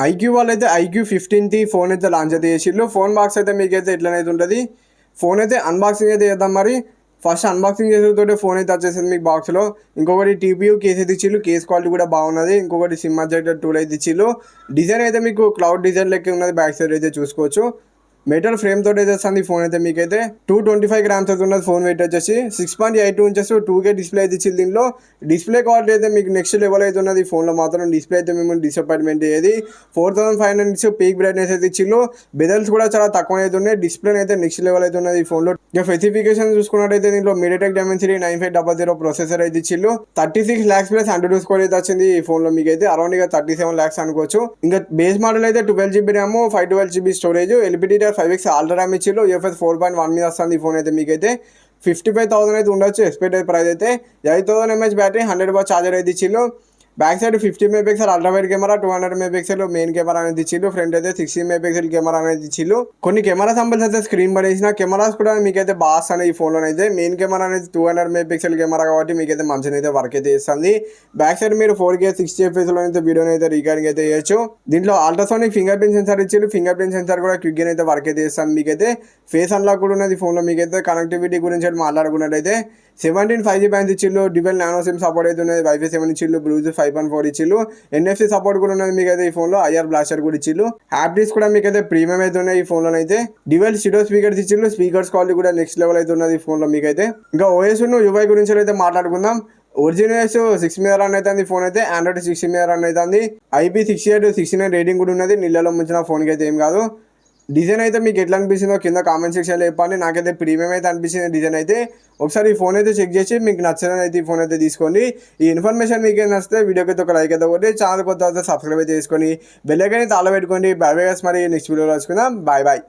IQ వాళ్ళైతే IQ15 phone అయితే launch అయితే చేసిళ్ళు. ఫోన్ బాక్స్ అయితే మీకైతే ఎట్లనైతే ఉంటుంది. ఫోన్ అయితే అన్బాక్సింగ్ అయితే చేద్దాం మరి. ఫస్ట్ అన్బాక్సింగ్ చేసేటోటే ఫోన్ అయితే వచ్చేసింది మీకు బాక్స్లో. ఇంకొకటి TPU కేస్ అయితే ఇచ్చిళ్ళు. కేస్ క్వాలిటీ కూడా బాగున్నది. ఇంకొకటి సిమ్ అడ్జస్టర్ టూల్ అయితే ఇచ్చిళ్ళు. డిజైన్ అయితే మీకు క్లౌడ్ డిజైన్ లెక్క ఉన్నది. బ్యాక్ సైడ్ అయితే చూసుకోవచ్చు. మెటల్ ఫ్రేమ్ తోటి అయితే వస్తుంది ఫోన్ అయితే మీకైతే 225 గ్రామ్స్ అయితే ఉన్నది. ఫోన్ వెయిట్ వచ్చేసి 6.82 ఇంచెస్ 2K డిస్ప్లే అయితే ఇచ్చింది. దీనిలో డిస్ప్లే క్వాలిటీ అయితే మీకు నెక్స్ట్ లెవెల్ అయితే ఉన్నది. ఫోన్లో మాత్రం డిస్ప్లే అయితే మిమ్మల్ని డిసప్పాయింట్మెంట్ అయ్యేది. 4500 నిట్స్ పీక్ బ్రైట్నెస్ అయితే ఇచ్చిళ్ళు. బెదల్స్ కూడా చాలా తక్కువ అయితే ఉన్నాయి. డిస్ప్లే అయితే నెక్స్ట్ లెవెల్ అయితే ఉన్నది ఈ ఫోన్లో. ఇక స్పెసిఫికేషన్ చూసుకున్నట్టయితే దీంట్లో MediaTek Dimensity 9500 ప్రాసెసర్ అయితే ఇచ్చిళ్ళు. 36 lakhs ప్లస్ అండర్డ్యూ స్కోర్ అయితే వచ్చింది ఈ ఫోన్లో మీకైతే. అరౌండ్ ఇక 37 lakhs అనుకోవచ్చు. ఇంకా బేస్ మోడల్ అయితే 12GB RAM 512GB storage LPDDR 5X ultra RAM ఇచ్చిళ్ళు. UFS 4.1 మీద వస్తుంది ఈ ఫోన్ అయితే మీకైతే. 55,000 అయితే ఉండొచ్చు ఎక్స్పెక్టెడ్ ప్రైస్ అయితే. 8000 mAh బ్యాటరీ 100 వాట్ ఛార్జర్ అయితే ఇచ్చిళ్ళు. Back side 50 MP ultra wide camera 200 MP main camera అనేది ఇచ్చిళ్ళు. ఫ్రంట్ అయితే 60 MP కెమెరా అనేది ఇచ్చిళ్ళు. కొన్ని కెమెరా సంబంధించి అయితే స్క్రీన్ పడేసిన కెమెరాస్ కూడా మీకైతే బాగా వస్తున్నాయి ఈ ఫోన్లో అయితే. మెయిన్ కెమెరా అనేది 200 MP కెమెరా కాబట్టి మీకైతే మంచిగా అయితే వర్క్ అయితే చేస్తుంది. బ్యాక్ సైడ్ మీరు 4K 60 FPS లో అయితే వీడియోని అయితే రికార్డింగ్ అయితే చేయొచ్చు. దీంట్లో అల్ట్రాసోనిక్ ఫింగర్ ప్రింట్ సెన్సార్ ఇచ్చిళ్ళు. ఫింగర్ ప్రింట్ సెన్సార్ కూడా క్విక్ అయితే వర్క్ అయితే చేస్తాను మీకైతే. ఫేస్ అన్లాక్ కూడా ఉన్నది ఫోన్లో మీకైతే. కనెక్టివిటీ గురించి మాట్లాడుకున్నట్టయితే 17 5G బ్యాండ్స్ ఇచ్చిళ్ళు. డ్యూయల్ నానో సిమ్ సపోర్ట్ అయితే ఉన్నది. Wi-Fi 7 ఇచ్చిళ్ళు. బ్లూటూత్ 5.4 ఇచ్చిళ్ళు. NFC సపోర్ట్ కూడా ఉన్నది మీకైతే ఈ ఫోన్లో. IR బ్లాస్టర్ కూడా ఇచ్చిళ్ళు. హ్యాపీస్ కూడా మీకైతే ప్రీమియం అయితే ఉన్నాయి ఈ ఫోన్లో అయితే. డ్యూయల్ స్టీరియో స్పీకర్స్ ఇచ్చిళ్ళు. స్పీకర్స్ క్వాలిటీ కూడా నెక్స్ట్ లెవెల్ అయితే ఉన్నది ఈ ఫోన్లో మీకైతే. ఇంకా OS UI గురించి అయితే మాట్లాడుకుందాం. ఒరిజినల్ 6 మీద రన్ అవుతుంది ఫోన్ అయితే. Android 6 మీద రన్ అవుతుంది. IP6869 రేటింగ్ కూడా ఉన్నది. నీళ్ళలో ముంచిన ఫోన్కి అయితే ఏం కాదు. డిజైన్ అయితే మీకు ఎట్లా అనిపిస్తుందో కింద కామెంట్ సెక్షన్లో చెప్పండి. నాకైతే ప్రీమియం అయితే అనిపించింది డిజైన్ అయితే. ఒకసారి ఈ ఫోన్ అయితే చెక్ చేసి మీకు నచ్చదని అయితే ఈ ఫోన్ అయితే తీసుకోండి. ఈ ఇన్ఫర్మేషన్ మీకు నచ్చితే వీడియోకి అయితే ఒక లైక్ అయితే కొట్టి ఛానల్ కొత్త సబ్స్క్రైబ్ అయితే చేసుకొని బెల్ ఐకాన్ అయితే ఆల్ పెట్టుకోండి. బై బై గైస్, మరి నెక్స్ట్ వీడియోలో వచ్చుకుందాం. Bye bye.